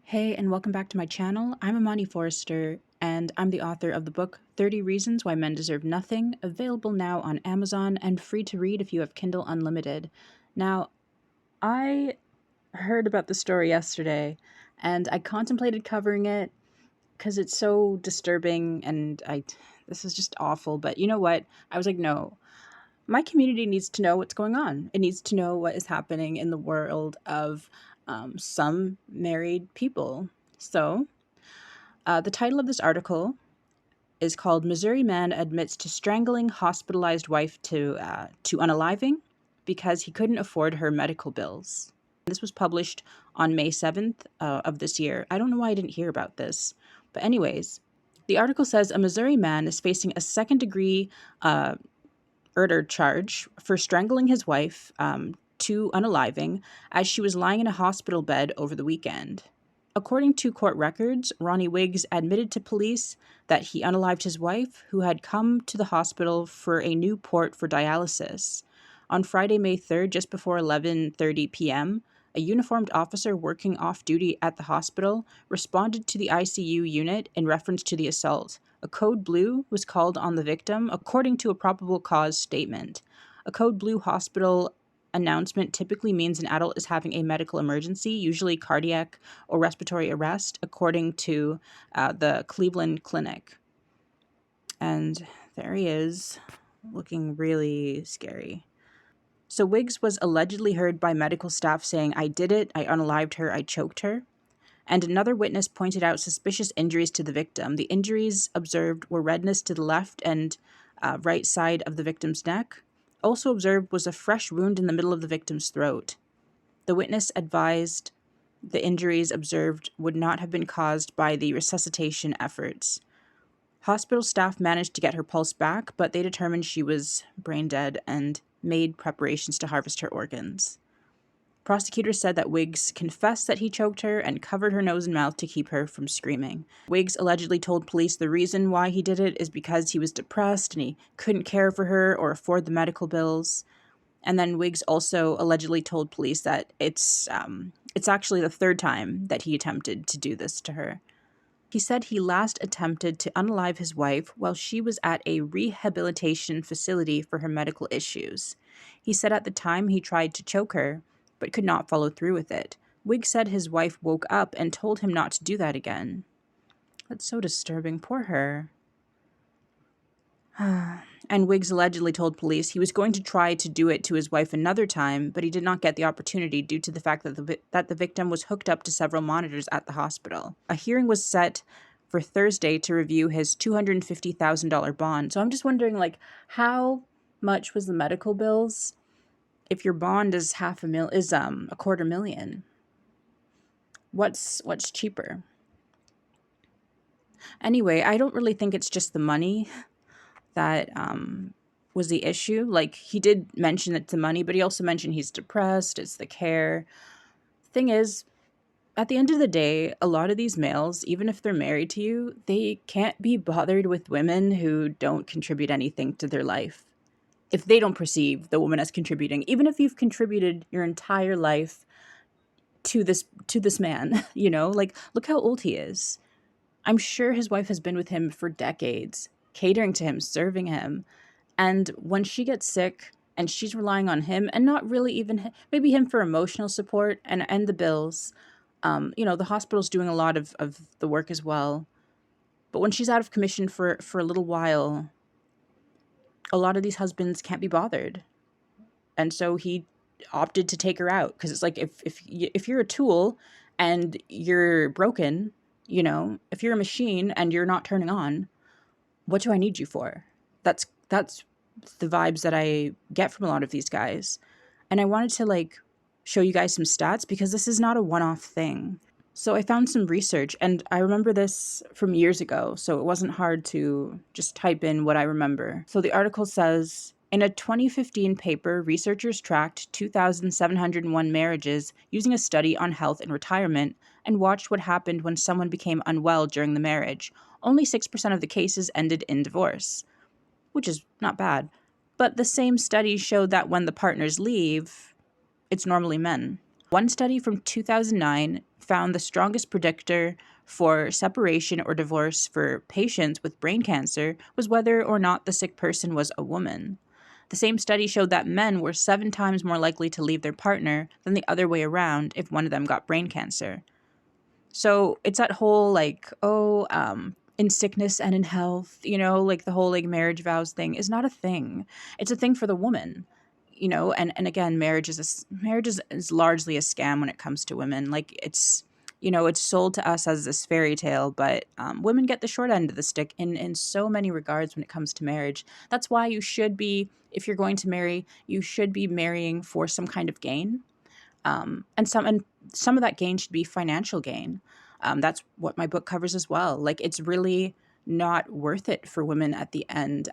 Hey, and welcome back to my channel. I'm Amani Forrester, and I'm the author of the book 30 Reasons Why Men Deserve Nothing, available now on Amazon and free to read if you have Kindle Unlimited. Now, I heard about the story yesterday, and I contemplated covering it because it's so disturbing, and this is just awful. But you know what? I was like, no, my community needs to know what's going on. It needs to know what is happening in the world of some married people. So, the title of this article is called "Missouri Man Admits to Strangling Hospitalized Wife to Unaliving Because He Couldn't Afford Her Medical Bills." This was published on May 7th of this year. I don't know why I didn't hear about this. But, anyways, the article says a Missouri man is facing a second-degree murder charge for strangling his wife to unaliving as she was lying in a hospital bed over the weekend. According to court records, Ronnie Wiggs admitted to police that he unalived his wife, who had come to the hospital for a new port for dialysis. On Friday, May 3rd, just before 11:30 p.m., a uniformed officer working off duty at the hospital responded to the ICU unit in reference to the assault. A code blue was called on the victim, according to a probable cause statement. A code blue hospital announcement typically means an adult is having a medical emergency, usually cardiac or respiratory arrest, according to the Cleveland Clinic. And there he is, looking really scary. So Wiggs was allegedly heard by medical staff saying, "I did it, I unalived her, I choked her." And another witness pointed out suspicious injuries to the victim. The injuries observed were redness to the left and right side of the victim's neck. Also observed was a fresh wound in the middle of the victim's throat. The witness advised the injuries observed would not have been caused by the resuscitation efforts. Hospital staff managed to get her pulse back, but they determined she was brain dead and made preparations to harvest her organs. Prosecutors said that Wiggs confessed that he choked her and covered her nose and mouth to keep her from screaming. Wiggs allegedly told police the reason why he did it is because he was depressed and he couldn't care for her or afford the medical bills. And then Wiggs also allegedly told police that it's actually the third time that he attempted to do this to her. He said he last attempted to unalive his wife while she was at a rehabilitation facility for her medical issues. He said at the time he tried to choke her, but could not follow through with it. Wiggs said his wife woke up and told him not to do that again. That's so disturbing. Poor her. And Wiggs allegedly told police he was going to try to do it to his wife another time, but he did not get the opportunity due to the fact that the victim was hooked up to several monitors at the hospital. A hearing was set for Thursday to review his $250,000 bond. So I'm just wondering, like, how much was the medical bills if your bond is a $250,000? What's cheaper? Anyway, I don't really think it's just the money that was the issue. Like, he did mention it's the money, but he also mentioned he's depressed, it's the care. Thing is, at the end of the day, a lot of these males, even if they're married to you, they can't be bothered with women who don't contribute anything to their life. If they don't perceive the woman as contributing, even if you've contributed your entire life to this man, like, look how old he is. I'm sure his wife has been with him for decades, catering to him, serving him. And when she gets sick and she's relying on him, and not really even maybe him for emotional support and the bills, the hospital's doing a lot of the work as well. But when she's out of commission for a little while, a lot of these husbands can't be bothered. And so he opted to take her out, because it's like, if you're a tool and you're broken, if you're a machine and you're not turning on, what do I need you for? That's the vibes that I get from a lot of these guys. And I wanted to show you guys some stats, because this is not a one-off thing. So I found some research, and I remember this from years ago, so it wasn't hard to just type in what I remember. So the article says, in a 2015 paper, researchers tracked 2,701 marriages using a study on health and retirement and watched what happened when someone became unwell during the marriage. Only 6% of the cases ended in divorce, which is not bad. But the same study showed that when the partners leave, it's normally men. One study from 2009 found the strongest predictor for separation or divorce for patients with brain cancer was whether or not the sick person was a woman. The same study showed that men were 7 times more likely to leave their partner than the other way around if one of them got brain cancer. So it's that whole in sickness and in health, like the whole like marriage vows thing is not a thing. It's a thing for the woman, and again, marriage is largely a scam when it comes to women. Like it's sold to us as this fairy tale, but women get the short end of the stick in so many regards when it comes to marriage. That's why you should be, if you're going to marry, you should be marrying for some kind of gain. And some of that gain should be financial gain. That's what my book covers as well. Like it's really not worth it for women at the end,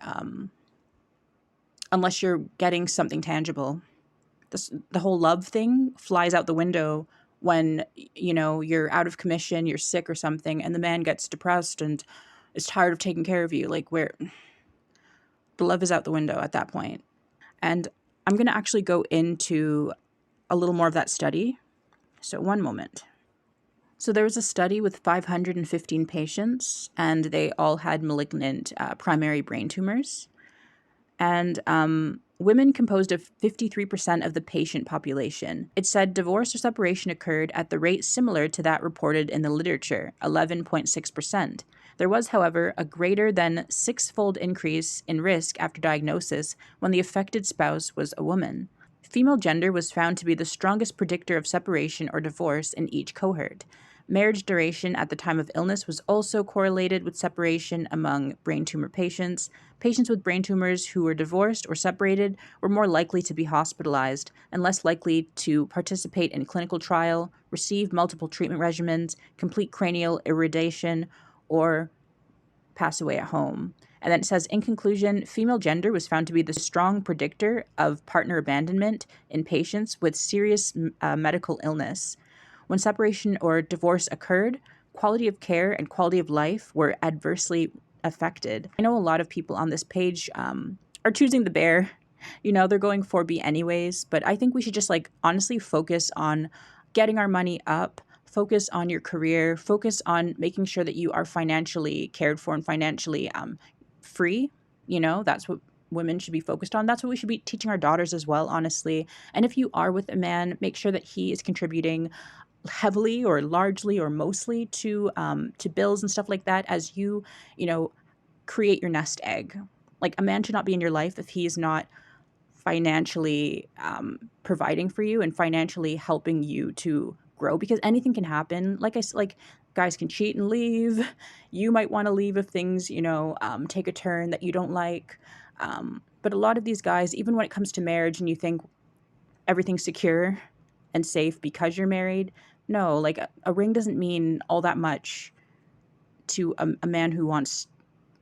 unless you're getting something tangible. The whole love thing flies out the window when you're out of commission, you're sick or something, and the man gets depressed and is tired of taking care of you. Like where the love is out the window at that point. And I'm going to actually go into a little more of that study. So one moment. So there was a study with 515 patients, and they all had malignant primary brain tumors. And women composed of 53% of the patient population. It said divorce or separation occurred at the rate similar to that reported in the literature, 11.6%. There was, however, a greater than 6-fold increase in risk after diagnosis when the affected spouse was a woman. Female gender was found to be the strongest predictor of separation or divorce in each cohort. Marriage duration at the time of illness was also correlated with separation among brain tumor patients. Patients with brain tumors who were divorced or separated were more likely to be hospitalized and less likely to participate in clinical trial, receive multiple treatment regimens, complete cranial irradiation, or pass away at home. And then it says, in conclusion, female gender was found to be the strong predictor of partner abandonment in patients with serious medical illness. When separation or divorce occurred, quality of care and quality of life were adversely affected. I know a lot of people on this page are choosing the bear. They're going for B anyways, but I think we should just honestly focus on getting our money up, focus on your career, focus on making sure that you are financially cared for and financially free. That's what women should be focused on. That's what we should be teaching our daughters as well, honestly. And if you are with a man, make sure that he is contributing heavily or largely or mostly to bills and stuff like that as you create your nest egg. Like a man should not be in your life if he is not financially providing for you and financially helping you to grow, because anything can happen. Like guys can cheat and leave. You might want to leave if things take a turn that you don't like. But a lot of these guys, even when it comes to marriage and you think everything's secure and safe because you're married, no, like a ring doesn't mean all that much to a man who wants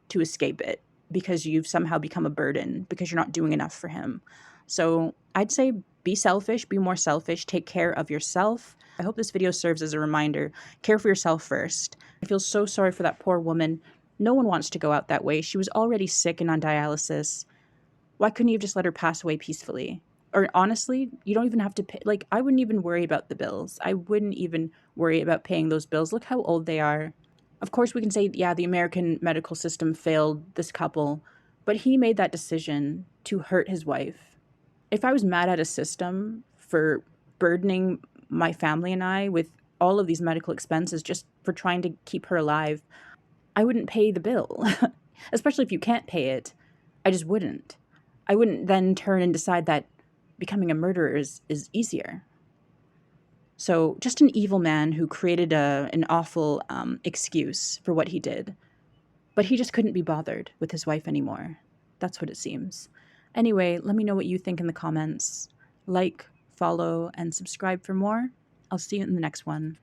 to escape it because you've somehow become a burden because you're not doing enough for him. So I'd say be selfish, be more selfish, take care of yourself. I hope this video serves as a reminder. Care for yourself first. I feel so sorry for that poor woman. No one wants to go out that way. She was already sick and on dialysis. Why couldn't you have just let her pass away peacefully? Or honestly, you don't even have to pay. Like, I wouldn't even worry about the bills. I wouldn't even worry about paying those bills. Look how old they are. Of course, we can say, yeah, the American medical system failed this couple, but he made that decision to hurt his wife. If I was mad at a system for burdening my family and I with all of these medical expenses just for trying to keep her alive, I wouldn't pay the bill, especially if you can't pay it. I just wouldn't. I wouldn't then turn and decide that becoming a murderer is easier. So just an evil man who created an awful excuse for what he did. But he just couldn't be bothered with his wife anymore. That's what it seems. Anyway, let me know what you think in the comments. Like, follow, and subscribe for more. I'll see you in the next one.